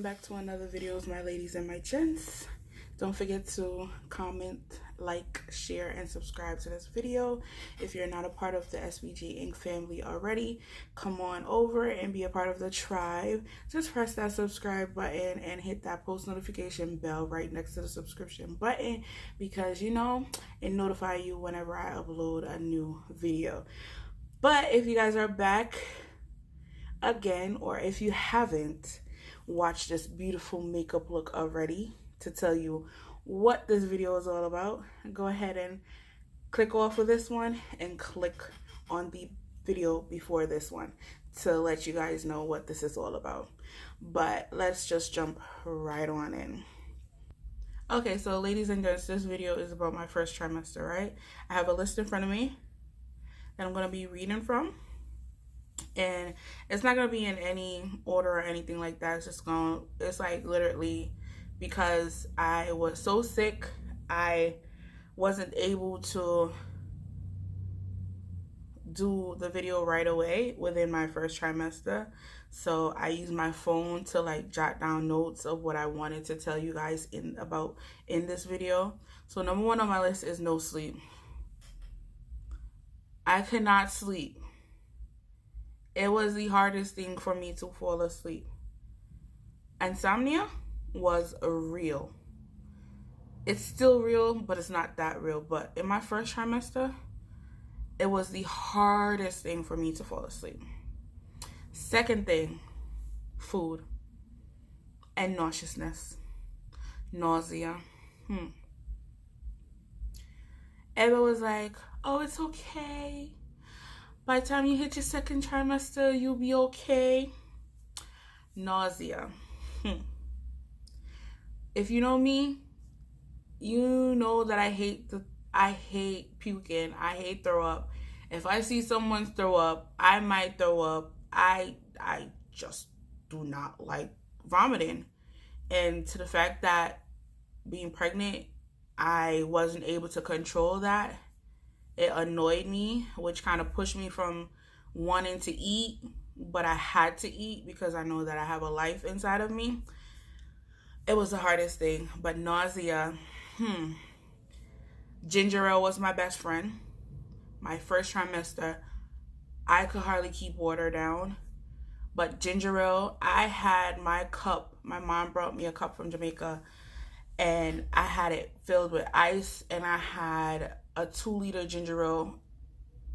welcome back to another video of my ladies and my gents. Don't forget to comment, like, share, and subscribe to this video. If you're not a part of the SBG Inc. family already, come on over and be a part of the tribe. Just press that subscribe button and hit that post notification bell right next to the subscription button, because you know it notifies you whenever I upload a new video. But if you guys are back again, or if you haven't watched this beautiful makeup look already, to tell you what this video is all about, go ahead and click off of this one and click on the video before this one to let you guys know what this is all about. But let's just jump right on in. Okay, so ladies and gents, this video is about my first trimester, right? I have a list in front of me that I'm going to be reading from. And it's not going to be in any order or anything like that. It's like literally because I was so sick, I wasn't able to do the video right away within my first trimester. So I used my phone to like jot down notes of what I wanted to tell you guys in this video. So number one on my list is no sleep. I could not sleep. It was the hardest thing for me to fall asleep. Insomnia was real. It's still real, but it's not that real. But in my first trimester, it was the hardest thing for me to fall asleep. Second thing, food and nauseousness. Nausea. Eva was like, oh, it's okay. By the time you hit your second trimester, you'll be okay. Nausea. If you know me, you know that I hate puking. I hate throw up. If I see someone throw up, I might throw up. I just do not like vomiting. And to the fact that being pregnant, I wasn't able to control that. It annoyed me, which kind of pushed me from wanting to eat, but I had to eat because I know that I have a life inside of me. It was the hardest thing. But nausea, ginger ale was my best friend. My first trimester, I could hardly keep water down. But ginger ale, I had my cup. My mom brought me a cup from Jamaica, and I had it filled with ice, and I had a 2-liter ginger ale.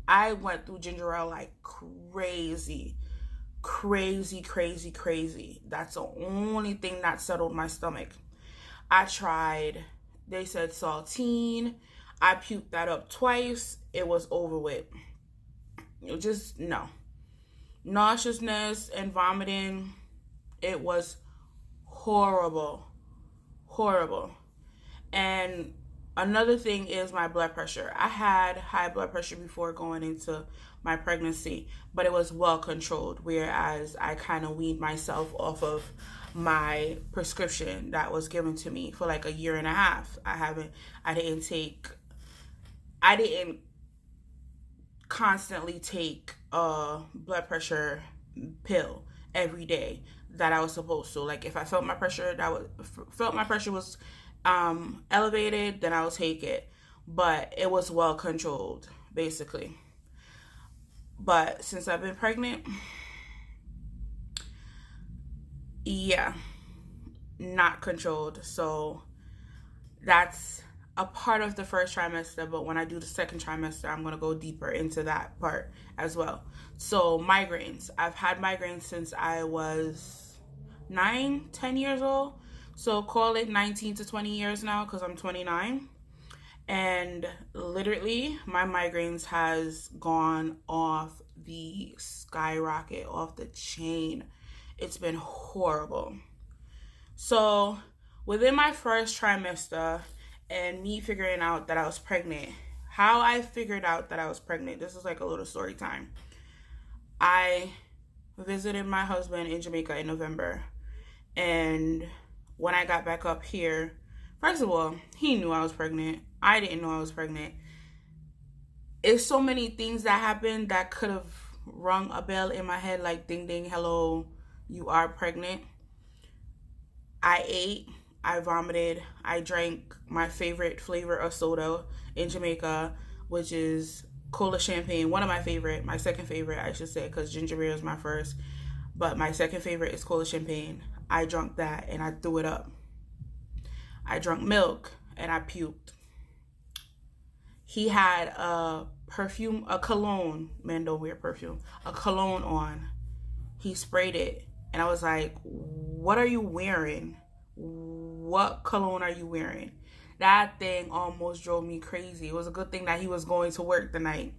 I went through ginger ale like crazy. That's the only thing that settled my stomach. I tried, they said saltine. I puked that up twice. It was over with. Just no. Nauseousness and vomiting. It was horrible. And another thing is my blood pressure. I had high blood pressure before going into my pregnancy, but it was well controlled, whereas I kind of weaned myself off of my prescription that was given to me for like a year and a half. I didn't constantly take a blood pressure pill every day that I was supposed to. Like if I felt my pressure was elevated, then I'll take it. But it was well controlled, basically. But since I've been pregnant, yeah, not controlled. So that's a part of the first trimester. But when I do the second trimester, I'm going to go deeper into that part as well. So migraines. I've had migraines since I was 9-10 years old. So call it 19 to 20 years now, because I'm 29. And literally, my migraines has gone off the skyrocket, off the chain. It's been horrible. So within my first trimester and me figuring out that I was pregnant, how I figured out that I was pregnant, this is like a little story time. I visited my husband in Jamaica in November, and when I got back up here, first of all, he knew I was pregnant. I didn't know I was pregnant. It's so many things that happened that could have rung a bell in my head like, ding, ding, hello, you are pregnant. I ate, I vomited, I drank my favorite flavor of soda in Jamaica, which is cola champagne. One of my favorite, my second favorite, I should say, because ginger beer is my first. But my second favorite is cola champagne. I drank that and I threw it up. I drank milk and I puked. He had a perfume, a cologne. Men don't wear perfume. A cologne on. He sprayed it. And I was like, what are you wearing? What cologne are you wearing? That thing almost drove me crazy. It was a good thing that he was going to work the night.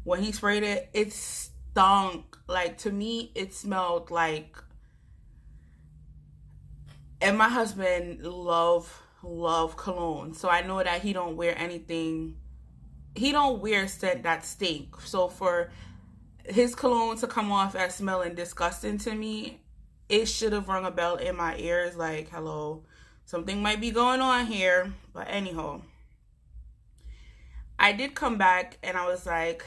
When he sprayed it, it stunk. Like, to me, it smelled like... And my husband love cologne. So I know that he don't wear anything... He don't wear scent that stink. So for his cologne to come off as smelling disgusting to me, it should have rung a bell in my ears like, hello, something might be going on here. But anyhow, I did come back and I was like,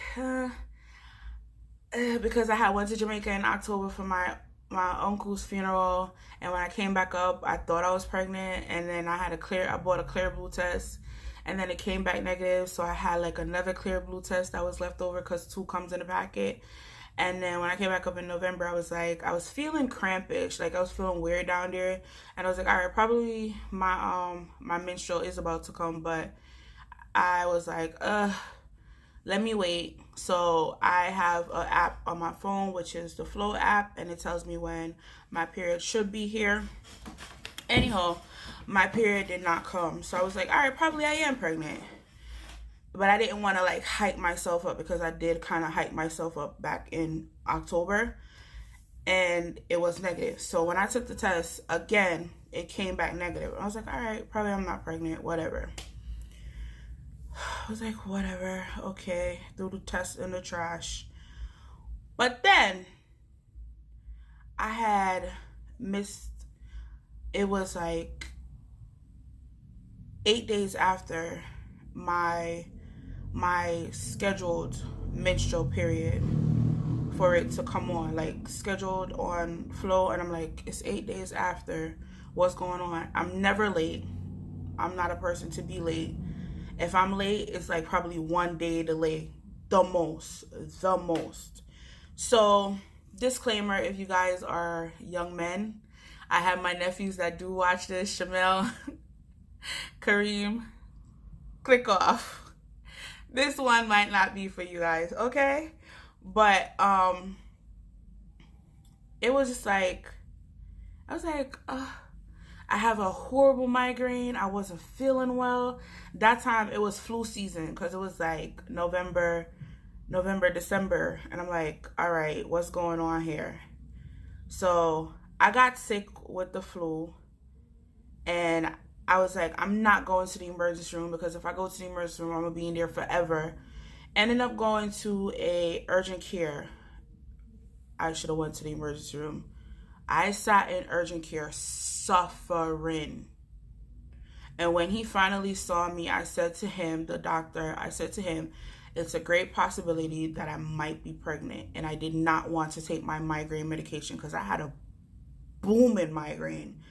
because I had went to Jamaica in October for my uncle's funeral, and when I came back up, I thought I was pregnant, and then I bought a clear blue test, and then it came back negative, so I had like another clear blue test that was left over because 2 comes in a packet. And then when I came back up in November, I was feeling crampish, like I was feeling weird down there, and I was like, all right, probably my menstrual is about to come, but I was like, let me wait. So I have an app on my phone, which is the Flow app, and it tells me when my period should be here. Anyhow, my period did not come, so I was like, all right, probably I am pregnant. But I didn't want to like hype myself up, because I did kind of hype myself up back in October, and it was negative. So when I took the test again, it came back negative. I was like, all right, probably I'm not pregnant, whatever. I was like, whatever, okay, threw the test in the trash. But then I had missed, it was like 8 days after my scheduled menstrual period for it to come on, like scheduled on Flow, and I'm like, it's 8 days after, what's going on? I'm never late. I'm not a person to be late. If I'm late, it's like probably 1 day delay, the most. So, disclaimer, if you guys are young men, I have my nephews that do watch this, Shamel, Kareem, click off. This one might not be for you guys, okay? But, it was just like, I was like, I have a horrible migraine. I wasn't feeling well. That time it was flu season, because it was like November, December. And I'm like, all right, what's going on here? So I got sick with the flu, and I was like, I'm not going to the emergency room, because if I go to the emergency room, I'm going to be in there forever. Ended up going to a urgent care. I should have went to the emergency room. I sat in urgent care suffering. And when he finally saw me, I said to him, the doctor, I said to him, it's a great possibility that I might be pregnant. And I did not want to take my migraine medication, because I had a booming migraine.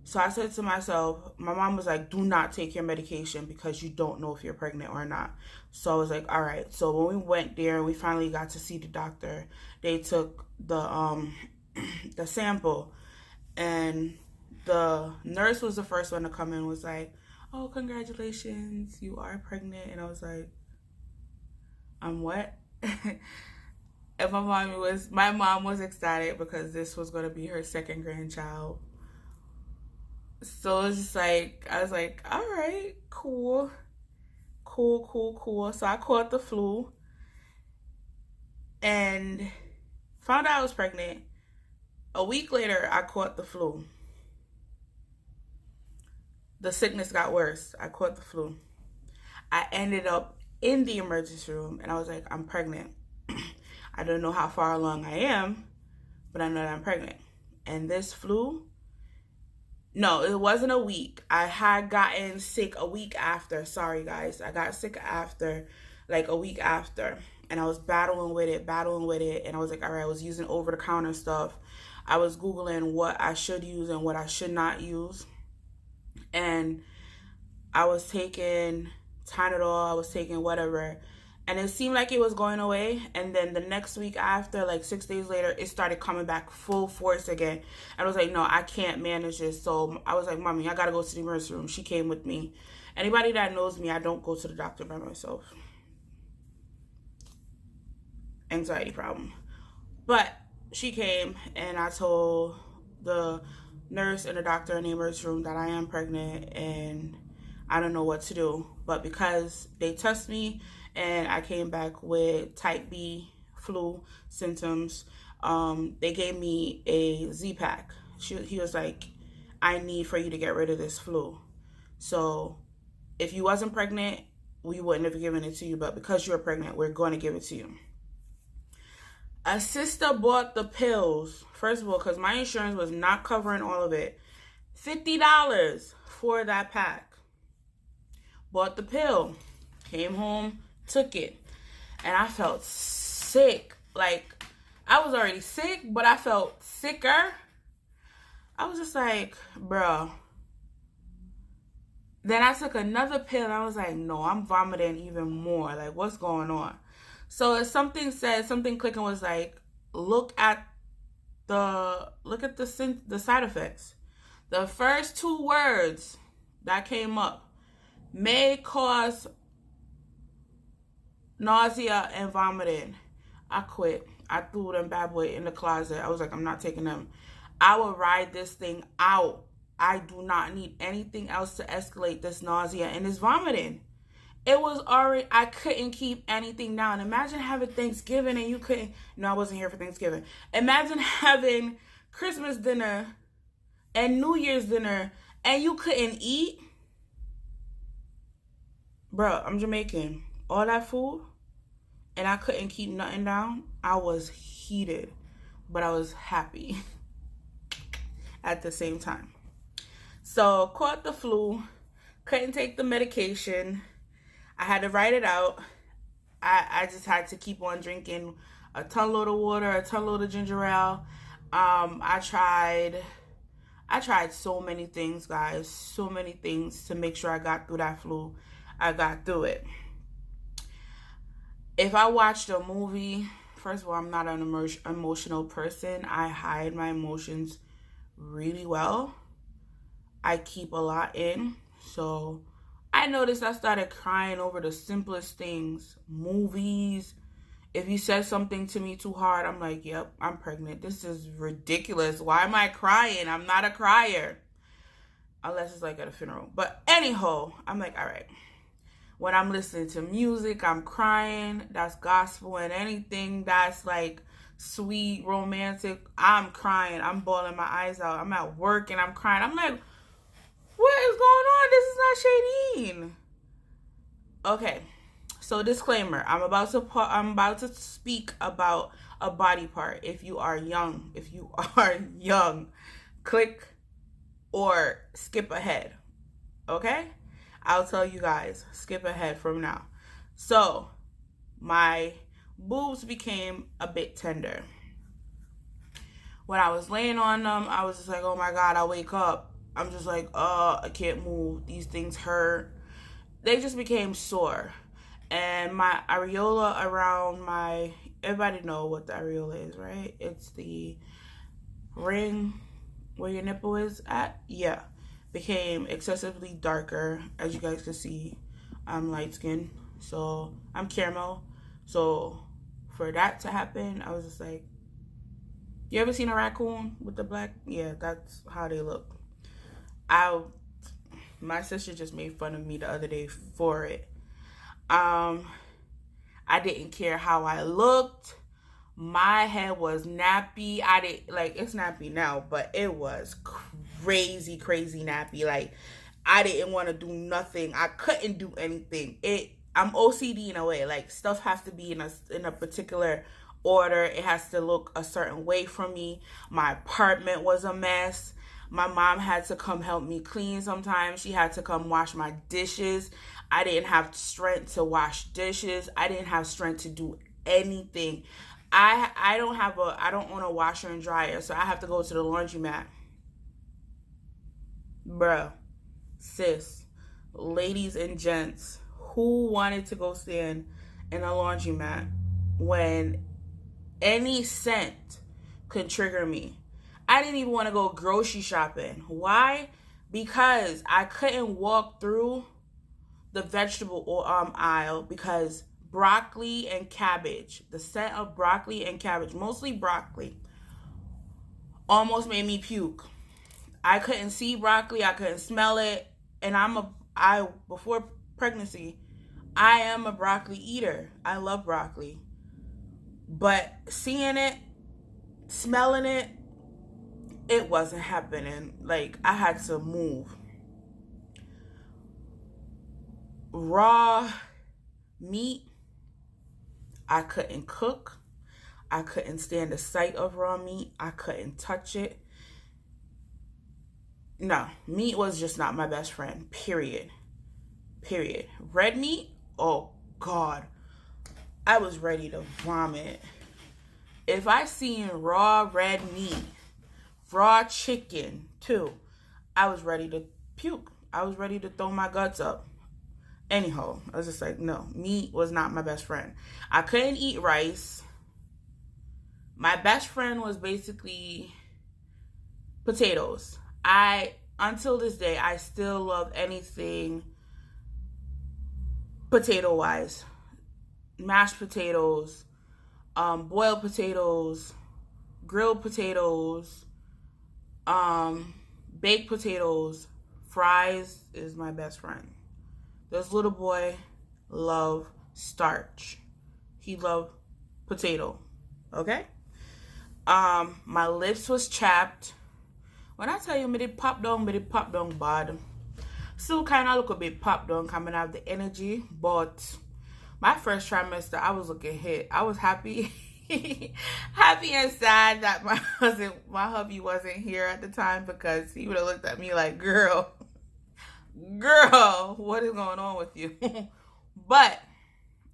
So I said to myself, my mom was like, do not take your medication, because you don't know if you're pregnant or not. So I was like, all right. So when we went there, we finally got to see the doctor. They took the sample, and the nurse was the first one to come in, was like, oh, congratulations, you are pregnant. And I was like, I'm what? And my mom was ecstatic, because this was going to be her second grandchild. So it was just like, I was like, all right, cool. So I caught the flu and found out I was pregnant. A week later, I caught the flu. The sickness got worse. I caught the flu. I ended up in the emergency room, and I was like, I'm pregnant. I don't know how far along I am, but I know that I'm pregnant. And this flu, no, it wasn't a week. I had gotten sick a week after. Sorry, guys. I got sick after, like a week after. And I was battling with it. And I was like, all right, I was using over-the-counter stuff. I was Googling what I should use and what I should not use. And I was taking Tylenol, I was taking whatever. And it seemed like it was going away. And then the next week after, like 6 days later, it started coming back full force again. And I was like, no, I can't manage this. So I was like, Mommy, I got to go to the emergency room. She came with me. Anybody that knows me, I don't go to the doctor by myself. Anxiety problem. But she came, and I told the nurse and the doctor in the emergency room that I am pregnant and I don't know what to do. But because they tested me and I came back with type B flu symptoms, they gave me a Z-Pack. He was like, I need for you to get rid of this flu. So if you wasn't pregnant, we wouldn't have given it to you. But because you're pregnant, we're going to give it to you. A sister bought the pills, first of all, because my insurance was not covering all of it. $50 for that pack. Bought the pill. Came home, took it. And I felt sick. Like, I was already sick, but I felt sicker. I was just like, bro. Then I took another pill, and I was like, no, I'm vomiting even more. Like, what's going on? So if something clicking was like, look at the side effects. The first 2 words that came up: may cause nausea and vomiting. I quit. I threw them bad boy in the closet. I was like, I'm not taking them. I will ride this thing out. I do not need anything else to escalate this nausea and this vomiting. It was already, I couldn't keep anything down. Imagine having Thanksgiving and you couldn't, no, I wasn't here for Thanksgiving. Imagine having Christmas dinner and New Year's dinner and you couldn't eat. Bro, I'm Jamaican. All that food and I couldn't keep nothing down. I was heated, but I was happy at the same time. So, caught the flu, couldn't take the medication. I had to write it out. I just had to keep on drinking a ton load of water, a ton load of ginger ale. I tried so many things, guys. So many things to make sure I got through that flu. I got through it. If I watched a movie, first of all, I'm not an emotional person. I hide my emotions really well. I keep a lot in. So I noticed I started crying over the simplest things. Movies. If you said something to me too hard, I'm like, yep, I'm pregnant. This is ridiculous. Why am I crying? I'm not a crier. Unless it's like at a funeral. But anyhow, I'm like, all right. When I'm listening to music, I'm crying. That's gospel, and anything that's like sweet, romantic, I'm crying. I'm bawling my eyes out. I'm at work and I'm crying. I'm like, what is going on? This is not Shaden. Okay, so disclaimer. I'm about to speak about a body part. If you are young, click or skip ahead. Okay? I'll tell you guys, skip ahead from now. So, my boobs became a bit tender. When I was laying on them, I was just like, oh my God, I wake up. I'm just like, I can't move. These things hurt. They just became sore. And my areola around my, everybody know what the areola is, right? It's the ring where your nipple is at. Yeah. Became excessively darker. As you guys can see, I'm light skinned. So I'm caramel. So for that to happen, I was just like, you ever seen a raccoon with the black? Yeah, that's how they look. My sister just made fun of me the other day for it. I didn't care how I looked. My head was nappy. It's nappy now, but it was crazy nappy. Like, I didn't want to do nothing. I couldn't do anything. I'm OCD in a way. Like, stuff has to be in a particular order. It has to look a certain way for me. My apartment was a mess. My mom had to come help me clean sometimes. She had to come wash my dishes. I didn't have strength to wash dishes. I didn't have strength to do anything. I don't own a washer and dryer, so I have to go to the laundromat. Bruh, sis, ladies and gents, who wanted to go stand in a laundromat when any scent could trigger me? I didn't even want to go grocery shopping. Why? Because I couldn't walk through the vegetable aisle because broccoli and cabbage, the scent of broccoli and cabbage, mostly broccoli, almost made me puke. I couldn't see broccoli, I couldn't smell it, and before pregnancy, I am a broccoli eater. I love broccoli. But seeing it, smelling it, it wasn't happening. Like, I had to move. Raw meat, I couldn't cook. I couldn't stand the sight of raw meat. I couldn't touch it. No, meat was just not my best friend, period. Period. Red meat, oh God, I was ready to vomit. If I seen raw red meat, raw chicken too, I was ready to puke. I was ready to throw my guts up. Anyhow, I was just like, no, meat was not my best friend. I couldn't eat rice. My best friend was basically potatoes. Until this day, I still love anything potato-wise. Mashed potatoes, boiled potatoes, grilled potatoes, baked potatoes, fries is my best friend. This little boy loved starch. He loved potato. Okay? My lips was chapped. When I tell you, me did pop down bad. Still kind of look a bit pop down coming out of the energy, but my first trimester, I was looking hit. I was happy. Happy and sad that my hubby wasn't here at the time, because he would have looked at me like, girl, what is going on with you? But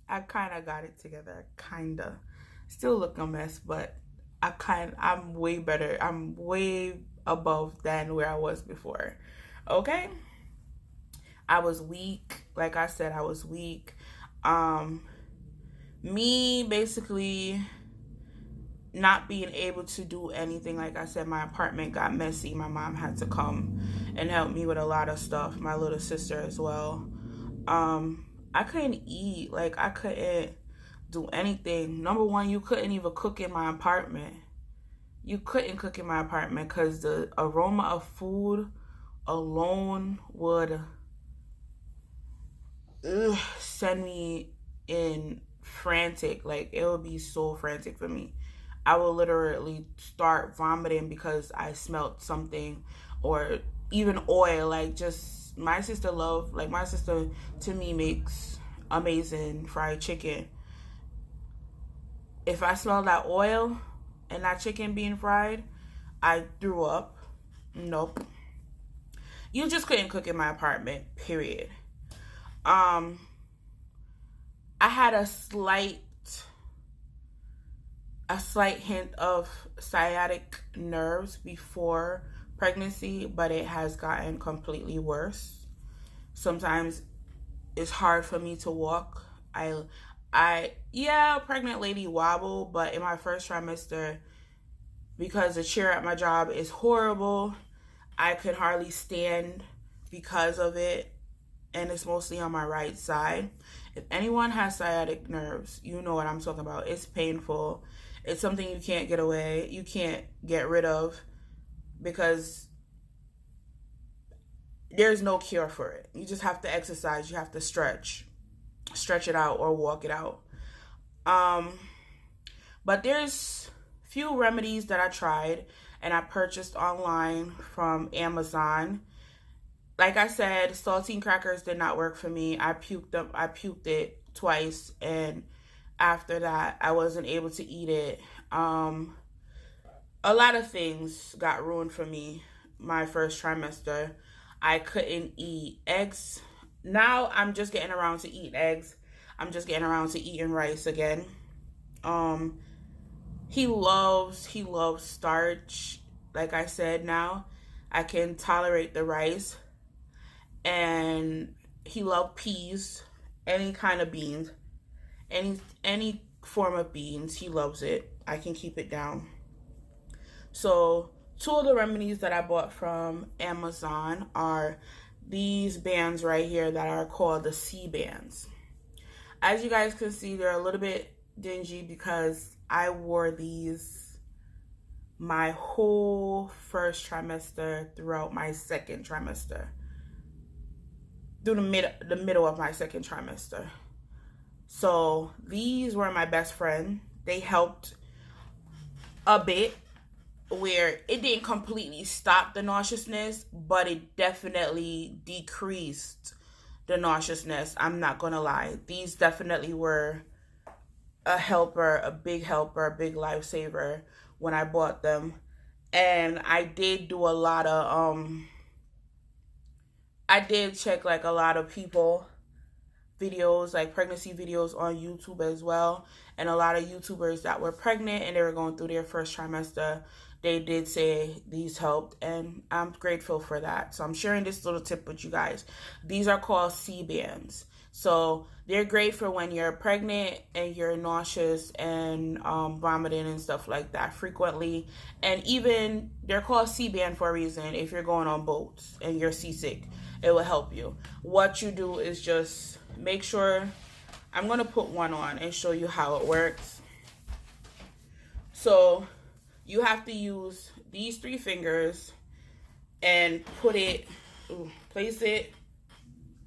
I kind of got it together. Kinda. Still look a mess, but I'm way better. I'm way above than where I was before. Okay? I was weak. Like I said, I was weak. Me basically not being able to do anything. Like I said, my apartment got messy. My mom had to come and help me with a lot of stuff. My little sister as well. I couldn't eat. Like, I couldn't do anything. Number one, you couldn't even cook in my apartment. You couldn't cook in my apartment because the aroma of food alone would send me in frantic. Like, it would be so frantic for me. I will literally start vomiting because I smelled something, or even oil. Like, just, my sister to me makes amazing fried chicken. If I smell that oil and that chicken being fried, I threw up. Nope. You just couldn't cook in my apartment, period. I had a slight hint of sciatic nerves before pregnancy, but it has gotten completely worse. Sometimes it's hard for me to walk. Pregnant lady wobble, but in my first trimester, because the chair at my job is horrible, I could hardly stand because of it, and it's mostly on my right side. If anyone has sciatic nerves, you know what I'm talking about. It's painful. It's something you can't get away. You can't get rid of, because there's no cure for it. You just have to exercise. You have to stretch it out or walk it out. But there's few remedies that I tried and I purchased online from Amazon. Like I said, saltine crackers did not work for me. I puked it twice, and after that, I wasn't able to eat it. A lot of things got ruined for me my first trimester. I couldn't eat eggs. Now I'm just getting around to eating eggs. I'm just getting around to eating rice again. He loves starch. Like I said, now I can tolerate the rice. And he loved peas, any kind of beans, any form of beans. He loves it. I can keep it down. So two of the remedies that I bought from Amazon are these bands right here that are called the C bands. As you guys can see, they're a little bit dingy because I wore these my whole first trimester throughout my second trimester, through the middle of my second trimester. So these were my best friend. They helped a bit, where it didn't completely stop the nauseousness, but it definitely decreased the nauseousness. I'm not gonna lie. These definitely were a helper, a big helper, a big lifesaver when I bought them. And I did do a lot of I did check like a lot of people videos, like pregnancy videos on YouTube as well. And a lot of YouTubers that were pregnant and they were going through their first trimester, they did say these helped, and I'm grateful for that. So I'm sharing this little tip with you guys. These are called C bands. So they're great for when you're pregnant and you're nauseous and vomiting and stuff like that frequently. And even they're called C band for a reason. If you're going on boats and you're seasick, it will help you. What you do is just make sure, I'm going to put one on and show you how it works. So you have to use these 3 fingers and put it, place it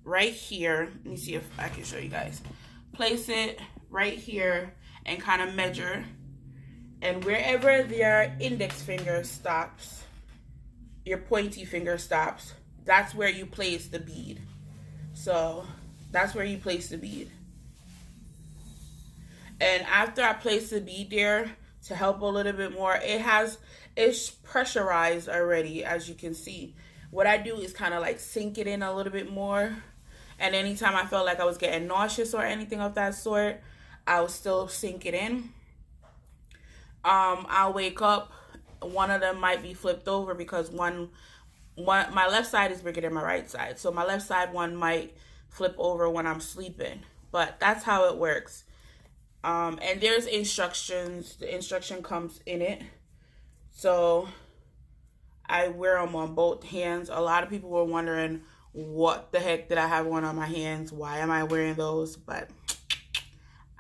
right here. Let me see if I can show you guys. Place it right here and kind of measure. And wherever your index finger stops, your pointy finger stops, that's where you place the bead. So that's where you place the bead. And after I place the bead there, to help a little bit more, it's pressurized already, as you can see. What I do is kind of like sink it in a little bit more. And anytime I felt like I was getting nauseous or anything of that sort, I would still sink it in. I'll wake up, one of them might be flipped over because one my left side is bigger than my right side. So my left side one might flip over when I'm sleeping. But that's how it works. And there's instructions. The instruction comes in it. So I wear them on both hands. A lot of people were wondering, what the heck did I have one on my hands? Why am I wearing those? But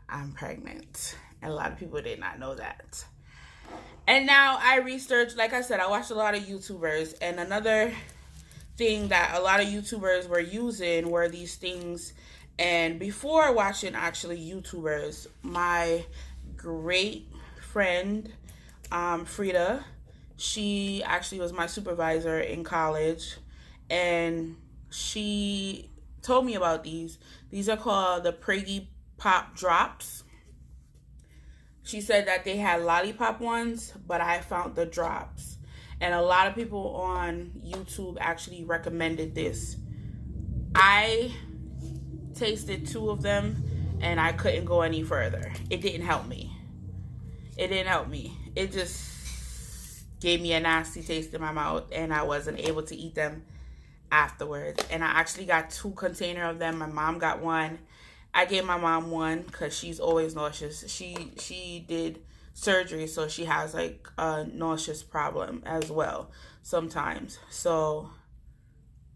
I'm pregnant. And a lot of people did not know that. And now I researched, like I said, I watched a lot of YouTubers. And another thing that a lot of YouTubers were using were these things. And before watching actually YouTubers, my great friend, Frida, she actually was my supervisor in college. And she told me about these. These are called the Preggy Pop Drops. She said that they had lollipop ones, but I found the drops. And a lot of people on YouTube actually recommended this. I tasted 2 of them and I couldn't go any further. It didn't help me. It didn't help me. It just gave me a nasty taste in my mouth and I wasn't able to eat them afterwards. And I actually got 2 containers of them. My mom got one. I gave my mom one because she's always nauseous. She did surgery, so she has like a nauseous problem as well sometimes. So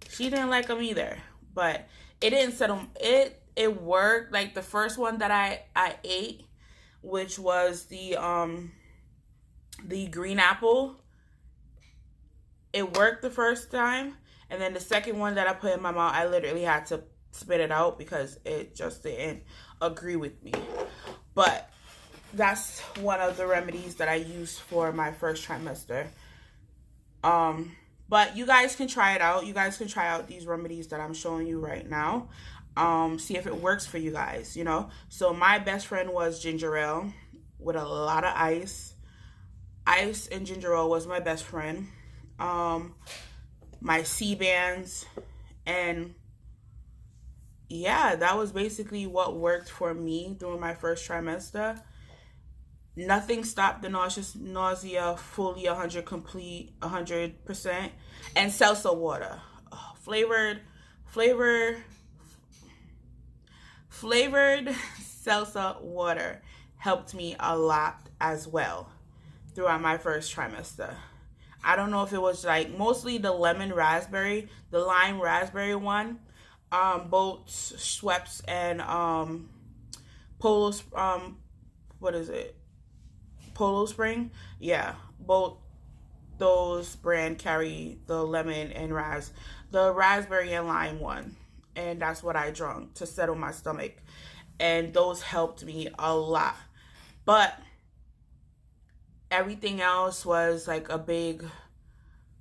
she didn't like them either. But it didn't settle. It worked. Like the first one that I ate, which was the green apple. It worked the first time, and then the second one that I put in my mouth, I literally had to spit it out because it just didn't agree with me. But that's one of the remedies that I used for my first trimester. But you guys can try it out. You guys can try out these remedies that I'm showing you right now. See if it works for you guys, you know. So my best friend was ginger ale with a lot of ice. Ice and ginger ale was my best friend. My C bands, and yeah, that was basically what worked for me during my first trimester. Nothing stopped the nausea fully 100%. And salsa water, oh, flavored salsa water helped me a lot as well throughout my first trimester. I don't know if it was like mostly the lime raspberry one, both Schweppes and Polo, what is it? Polo Spring? Yeah, both those brand carry the lemon and the raspberry and lime one. And that's what I drank to settle my stomach. And those helped me a lot. But everything else was like a big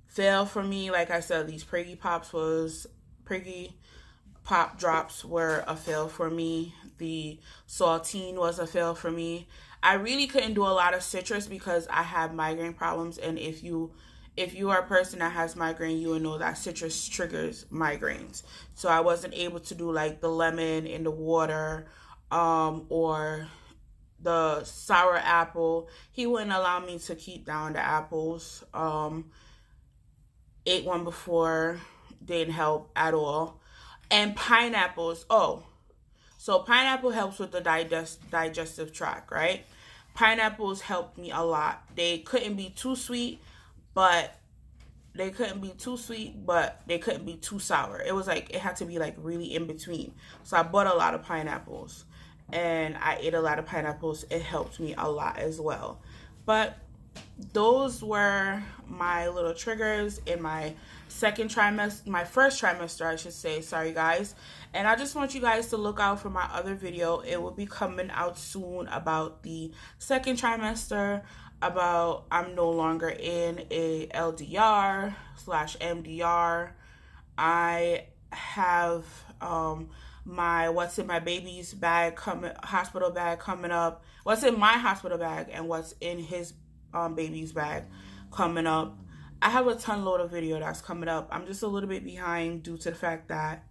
fail for me. Like I said, these Priggy Pop drops were a fail for me. The saltine was a fail for me. I really couldn't do a lot of citrus because I have migraine problems, and if you are a person that has migraine, you will know that citrus triggers migraines. So I wasn't able to do like the lemon in the water, or the sour apple. He wouldn't allow me to keep down the apples. Ate one before, didn't help at all. And pineapples, oh, so pineapple helps with the digestive tract, right? Pineapples helped me a lot. They couldn't be too sweet, but they couldn't be too sour. It was like, it had to be like really in between. So I bought a lot of pineapples and I ate a lot of pineapples. It helped me a lot as well. But those were my little triggers in my first trimester, I should say. Sorry guys. And I just want you guys to look out for my other video. It will be coming out soon about the second trimester, about I'm no longer in a LDR/MDR. I have my what's in my baby's bag hospital bag coming up. What's in my hospital bag and what's in his baby's bag coming up. I have a ton load of video that's coming up. I'm just a little bit behind due to the fact that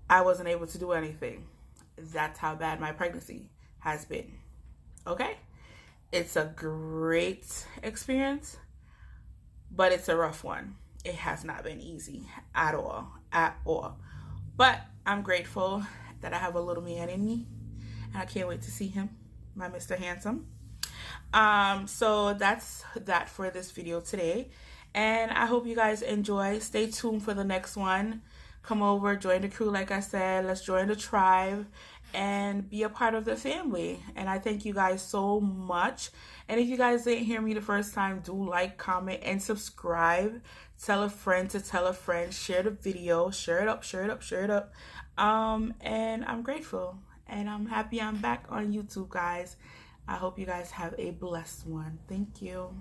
I wasn't able to do anything. That's how bad my pregnancy has been. Okay? It's a great experience, but it's a rough one. It has not been easy at all. But I'm grateful that I have a little man in me, and I can't wait to see him, my Mr. Handsome. So that's that for this video today, and I hope you guys enjoy. Stay tuned for the next one. Come over, join the crew. Like I said, let's join the tribe and be a part of the family. And I thank you guys so much. And if you guys didn't hear me the first time, do like, comment, and subscribe. Tell a friend to tell a friend. Share the video. Share it up. And I'm grateful, and I'm happy I'm back on YouTube, guys. I hope you guys have a blessed one. Thank you.